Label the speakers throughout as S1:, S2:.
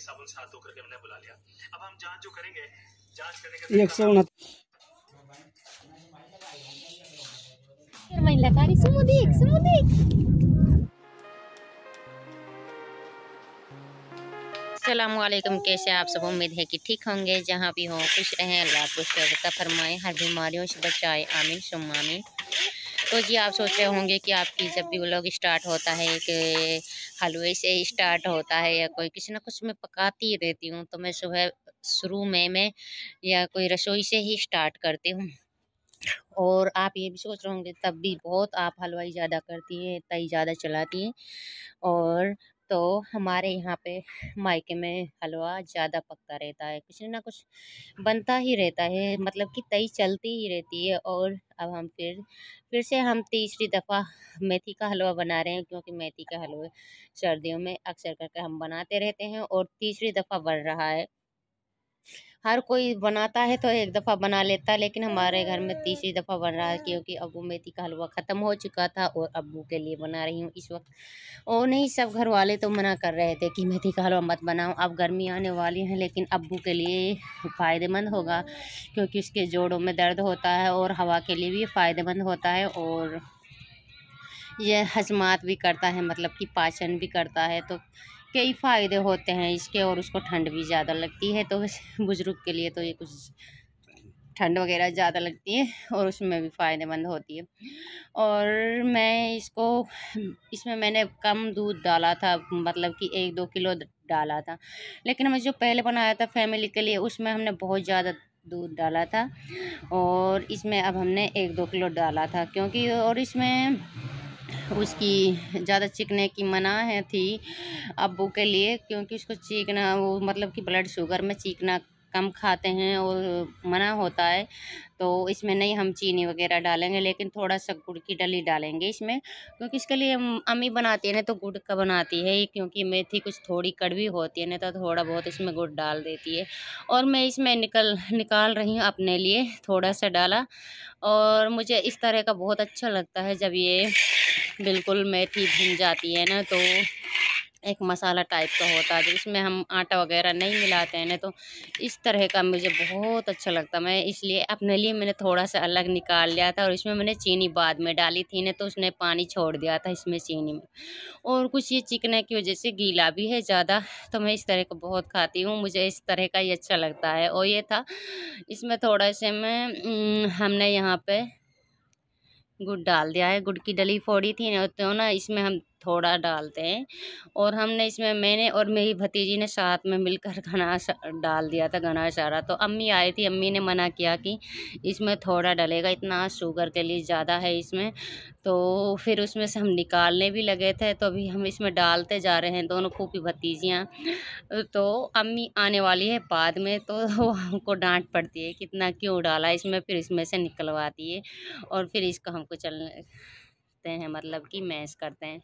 S1: साबुन से हाथ धो करके हमने बुला लिया। अब हम जांच जो करेंगे, जांच करने के 169
S2: अस्सलामुअलैकुम। कैसे आप सब? उम्मीद है कि ठीक होंगे। जहाँ भी हों खुश रहें, अल्लाह आपको फरमाए, हर बीमारियों से बचाए, आमीन सुम्मा आमीन। तो जी आप सोच रहे होंगे कि आपकी जब भी व्लॉग स्टार्ट होता है कि हलवे से स्टार्ट होता है या कोई किसी ना कुछ मैं पकाती रहती हूँ, तो मैं सुबह शुरू में मैं या कोई रसोई से ही स्टार्ट करती हूँ। और आप ये भी सोच रहे होंगे तब भी बहुत आप हलवाई ज़्यादा करती हैं, तई ज़्यादा चलाती हैं। और तो हमारे यहाँ पे मायके में हलवा ज़्यादा पकता रहता है, कुछ ना कुछ बनता ही रहता है, मतलब कि तई चलती ही रहती है। और अब हम फिर से हम तीसरी दफ़ा मेथी का हलवा बना रहे हैं, क्योंकि मेथी का हलवा सर्दियों में अक्सर करके हम बनाते रहते हैं और तीसरी दफ़ा बन रहा है। हर कोई बनाता है तो एक दफ़ा बना लेता है, लेकिन हमारे घर में तीसरी दफ़ा बन रहा है, क्योंकि अबू मेथी का हलवा ख़त्म हो चुका था और अब्बू के लिए बना रही हूँ इस वक्त। और नहीं, सब घर वाले तो मना कर रहे थे कि मेथी का हलवा मत बनाओ, अब गर्मी आने वाली है, लेकिन अब्बू के लिए फ़ायदेमंद होगा, क्योंकि उसके जोड़ों में दर्द होता है और हवा के लिए भी फ़ायदेमंद होता है। और ये हजमात भी करता है, मतलब कि पाचन भी करता है, तो कई फ़ायदे होते हैं इसके। और उसको ठंड भी ज़्यादा लगती है, तो बुज़ुर्ग के लिए तो ये कुछ ठंड वगैरह ज़्यादा लगती है और उसमें भी फ़ायदेमंद होती है। और मैं इसमें मैंने कम दूध डाला था, मतलब कि 1-2 किलो डाला था, लेकिन हमें जो पहले बनाया था फैमिली के लिए उसमें हमने बहुत ज़्यादा दूध डाला था। और इसमें अब हमने 1-2 किलो डाला था, क्योंकि और इसमें उसकी ज़्यादा चीखने की मना है थी अब्बू के लिए, क्योंकि उसको चीखना, वो मतलब कि ब्लड शुगर में चीखना कम खाते हैं और मना होता है। तो इसमें नहीं हम चीनी वगैरह डालेंगे, लेकिन थोड़ा सा गुड़ की डली डालेंगे इसमें, क्योंकि इसके लिए अम्मी बनाती है ना तो गुड़ का बनाती है, क्योंकि मेथी कुछ थोड़ी कड़वी होती है ना, तो थोड़ा बहुत इसमें गुड़ डाल देती है। और मैं इसमें निकाल रही हूँ अपने लिए, थोड़ा सा डाला। और मुझे इस तरह का बहुत अच्छा लगता है जब ये बिल्कुल मेथी भुन जाती है ना, तो एक मसाला टाइप का होता है, जिसमें हम आटा वगैरह नहीं मिलाते हैं ना, तो इस तरह का मुझे बहुत अच्छा लगता है। मैं इसलिए अपने लिए मैंने थोड़ा सा अलग निकाल लिया था, और इसमें मैंने चीनी बाद में डाली थी ना, तो उसने पानी छोड़ दिया था इसमें चीनी में। और कुछ ये चिकने की वजह से गीला भी है ज़्यादा, तो मैं इस तरह का बहुत खाती हूँ, मुझे इस तरह का ही अच्छा लगता है। और ये था इसमें थोड़ा से हमने यहाँ पे गुड़ डाल दिया है, गुड़ की डली फोड़ी थी ना, तो ना इसमें हम थोड़ा डालते हैं। और हमने इसमें, मैंने और मेरी भतीजी ने साथ में मिलकर डाल दिया था घना सारा। तो अम्मी आई थी, अम्मी ने मना किया कि इसमें थोड़ा डलेगा, इतना शुगर के लिए ज़्यादा है इसमें। तो फिर उसमें से हम निकालने भी लगे थे, तो अभी हम इसमें डालते जा रहे हैं, दोनों फूफी भतीजियाँ। तो अम्मी आने वाली है बाद में, तो वो हमको डांट पड़ती है कितना क्यों डाला इसमें, फिर इसमें से निकलवाती है और फिर इसको हमको चलने हैं, मतलब कि मैश करते हैं।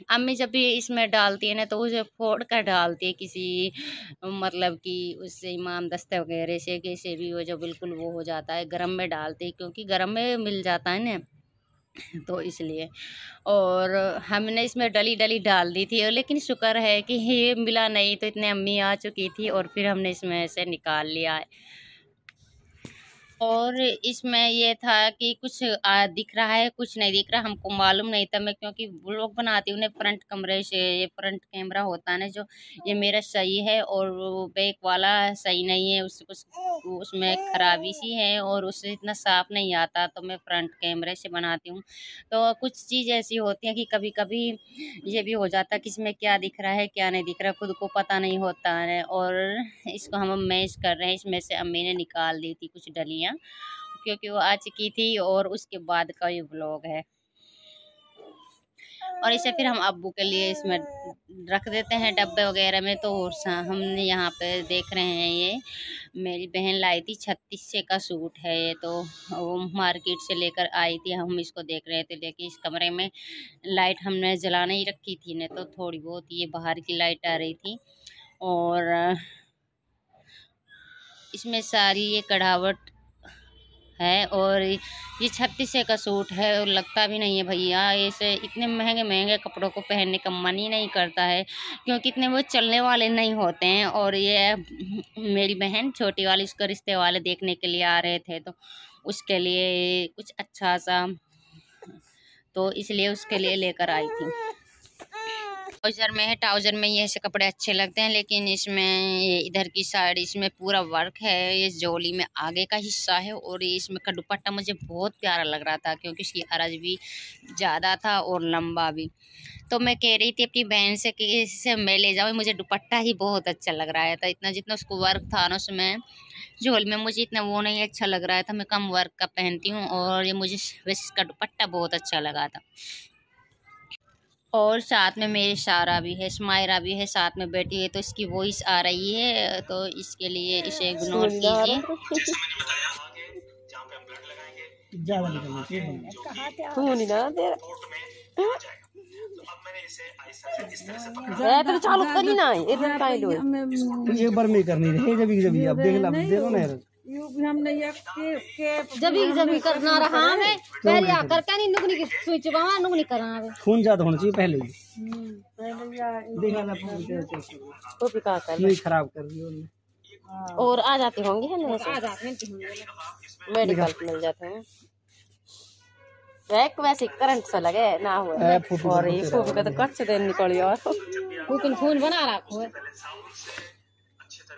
S2: अम्मी जब भी इसमें डालती है ना, तो उसे फोड़ कर डालती है किसी, मतलब कि उससे इमाम दस्ते वगैरह से, कैसे भी वो जो बिल्कुल वो हो जाता है, गरम में डालती है, क्योंकि गरम में मिल जाता है ना, तो इसलिए। और हमने इसमें डली डली डाल दी थी, और लेकिन शुक्र है कि ये मिला नहीं, तो इतने अम्मी आ चुकी थी और फिर हमने इसमें से निकाल लिया है। और इसमें ये था कि कुछ दिख रहा है, कुछ नहीं दिख रहा, हमको मालूम नहीं था। मैं क्योंकि व्लॉग बनाती हूँ ना फ्रंट कमरे से, ये फ्रंट कैमरा होता है ना जो, ये मेरा सही है और वो बैक वाला सही नहीं है, उसमें खराबी सी है और उससे इतना साफ नहीं आता, तो मैं फ्रंट कैमरे से बनाती हूँ। तो कुछ चीज़ ऐसी होती है कि कभी कभी ये भी हो जाता है कि इसमें क्या दिख रहा है क्या नहीं दिख रहा, खुद को पता नहीं होता है। और इसको हम मैश कर रहे हैं, इसमें से अम्मी ने निकाल दी थी कुछ डलियाँ, क्योंकि वो आ चुकी थी, और उसके बाद का ये व्लॉग है। और इसे फिर हम अब्बू के लिए इसमें रख देते हैं डब्बे वगैरह में। तो हमने यहाँ पे देख रहे हैं, ये मेरी बहन लाई थी 3600 का सूट है ये, तो वो मार्केट से लेकर आई थी, हम इसको देख रहे थे। लेकिन इस कमरे में लाइट हमने जला नहीं रखी थी ने, तो थोड़ी बहुत ये बाहर की लाइट आ रही थी। और इसमें सारी ये कढ़ावट है। और ये 3600 का सूट है और लगता भी नहीं है भैया। ऐसे इतने महंगे महंगे कपड़ों को पहनने का मन ही नहीं करता है, क्योंकि इतने वो चलने वाले नहीं होते हैं। और ये मेरी बहन छोटी वाली, उसको रिश्ते वाले देखने के लिए आ रहे थे, तो उसके लिए कुछ अच्छा सा, तो इसलिए उसके लिए लेकर आई थी। ट्राउज़र में है, ट्राउज़र में ये ऐसे कपड़े अच्छे लगते हैं, लेकिन इसमें ये इधर की साइड इसमें पूरा वर्क है। ये जोली में आगे का हिस्सा है और ये इसमें का दुपट्टा मुझे बहुत प्यारा लग रहा था, क्योंकि इसकी अरज भी ज़्यादा था और लंबा भी। तो मैं कह रही थी अपनी बहन से कि इससे मैं ले जाऊँ, मुझे दुपट्टा ही बहुत अच्छा लग रहा है। तो इतना जितना उसको वर्क था ना उसमें झोल में, मुझे इतना वो नहीं अच्छा लग रहा था। मैं कम वर्क का पहनती हूँ और ये मुझे वैसे इसका दुपट्टा बहुत अच्छा लगा था। और साथ में मेरी सारा भी है, स्मायरा भी है, साथ में बैठी है, तो इसकी वॉइस आ रही है, तो इसके लिए इसे इग्नोर कीजिए।
S3: चालू करी ना एक बार में करनी रहे, जब अब देख ला देखो ना यार,
S4: जब करना रहा है पहले आकर का नहीं नुकनी की स्विच बावा नुकनी करना है।
S3: खून ज्यादा होना चाहिए पहले ही। देखा ना
S2: तो भी का कर
S3: नहीं खराब कर दिया।
S2: और आ जाते होंगे है ना,
S4: आ जाते हैं
S2: मेडिकल मिल जाते हैं। वैसे करंट से लगे ना हुआ और ये फूफी का तो कट से देन निकली और
S4: खून बना रखो है।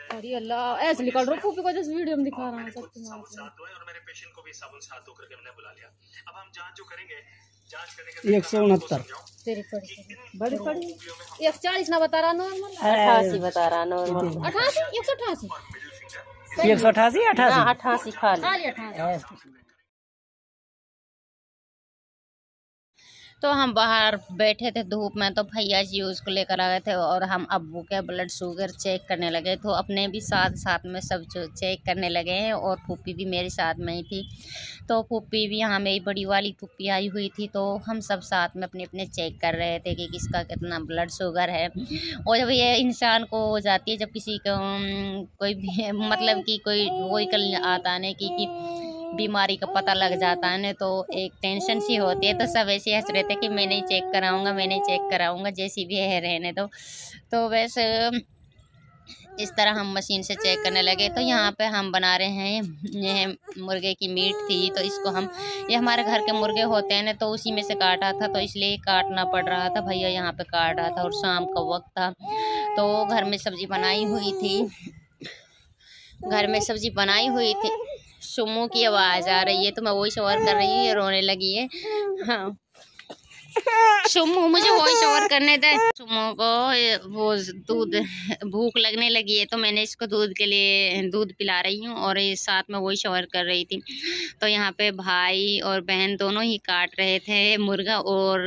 S4: अरे अल्लाह ऐसे निकल रहा फूफी को, जिस वीडियो में दिखा रहा है
S1: साबुन साथ धोए और मेरे पेशेंट को भी साबुन साथ धो करके हमने बुला लिया। अब हम जांच जो करेंगे, जांच करने के
S3: 169
S4: तेरी बड़ी बड़ी 140 ना बता रहा, नॉर्मल
S2: 88 बता रहा, नॉर्मल
S4: 88 188
S3: 188
S2: 88 खाली
S4: 88।
S2: तो हम बाहर बैठे थे धूप में, तो भैया जी उसको लेकर आ गए थे और हम अब्बू के ब्लड शुगर चेक करने लगे। तो अपने भी साथ साथ में सब चेक करने लगे हैं और फूफी भी मेरे साथ में ही थी। तो फूफी भी यहाँ मेरी बड़ी वाली फूफी आई हुई थी, तो हम सब साथ में अपने अपने चेक कर रहे थे कि किसका कितना ब्लड शुगर है। और जब ये इंसान को हो जाती है, जब किसी को कोई भी मतलब कि कोई वही कल आता नहीं कि बीमारी का पता लग जाता है ना, तो एक टेंशन सी होती है। तो सब ऐसे हंस रहे थे कि मैं नहीं चेक कराऊंगा, मैं नहीं चेक कराऊंगा, जैसी भी है रहने दो। तो वैसे इस तरह हम मशीन से चेक करने लगे। तो यहाँ पे हम बना रहे हैं, यह मुर्गे की मीट थी, तो इसको हम, ये हमारे घर के मुर्गे होते हैं ना, तो उसी में से काटा था, तो इसलिए काटना पड़ रहा था। भैया यहाँ पे काट रहा था और शाम का वक्त था, तो घर में सब्जी बनाई हुई थी, घर में सब्जी बनाई हुई थी। सुमो की आवाज़ आ रही है, तो मैं वॉइस ओवर कर रही हूँ, ये रोने लगी है। हाँ सुमो, मुझे वॉइस ओवर करने दे। सुमो को वो दूध भूख लगने लगी है, तो मैंने इसको दूध के लिए दूध पिला रही हूँ और ये साथ में वॉइस ओवर कर रही थी। तो यहाँ पे भाई और बहन दोनों ही काट रहे थे मुर्गा, और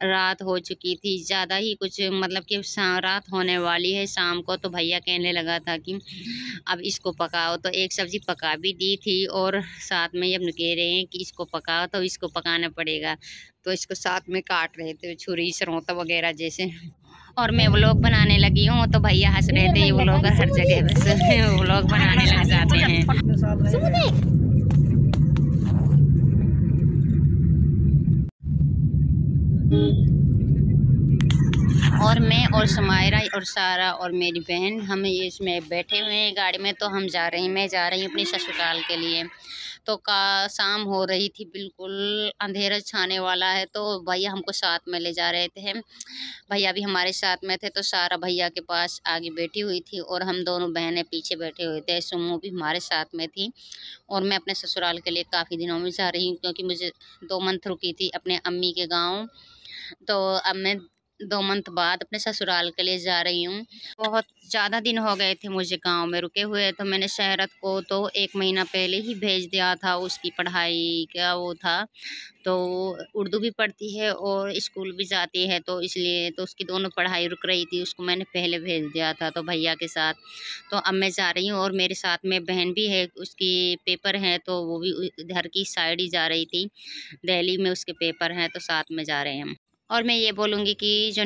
S2: रात हो चुकी थी ज़्यादा ही, कुछ मतलब कि रात होने वाली है शाम को। तो भैया कहने लगा था कि अब इसको पकाओ, तो एक सब्ज़ी पका भी दी थी और साथ में अब कह रहे हैं कि इसको पकाओ, तो इसको पकाना पड़ेगा। तो इसको साथ में काट रहे थे, छुरी सरौता वगैरह जैसे। और मैं व्लॉग बनाने लगी हूँ, तो भैया हंस रहे थे, ये व्लॉगर हर जगह बस व्लॉग बनाने लग जाते हैं। और मैं और समायरा और सारा और मेरी बहन हम इसमें बैठे हुए हैं गाड़ी में। तो हम जा रहे हैं, मैं जा रही हूँ अपनी ससुराल के लिए। तो शाम हो रही थी, बिल्कुल अंधेरा छाने वाला है, तो भैया हमको साथ में ले जा रहे थे। भैया भी हमारे साथ में थे, तो सारा भैया के पास आगे बैठी हुई थी और हम दोनों बहनें पीछे बैठे हुए थे। सुमो भी हमारे साथ में थी। और मैं अपने ससुराल के लिए काफ़ी दिनों में जा रही हूँ, क्योंकि मुझे 2 मंथ रुकी थी अपने अम्मी के गाँव, तो अब मैं 2 मंथ बाद अपने ससुराल के लिए जा रही हूँ। बहुत ज़्यादा दिन हो गए थे मुझे गांव में रुके हुए, तो मैंने शहरत को तो 1 महीना पहले ही भेज दिया था। उसकी पढ़ाई का वो था, तो उर्दू भी पढ़ती है और स्कूल भी जाती है, तो इसलिए तो उसकी दोनों पढ़ाई रुक रही थी, उसको मैंने पहले भेज दिया था तो भैया के साथ। तो अब मैं जा रही हूँ और मेरे साथ में बहन भी है, उसकी पेपर है, तो वो भी इधर की साइड ही जा रही थी, दिल्ली में उसके पेपर हैं, तो साथ में जा रहे हैं हम। और मैं ये बोलूँगी कि जो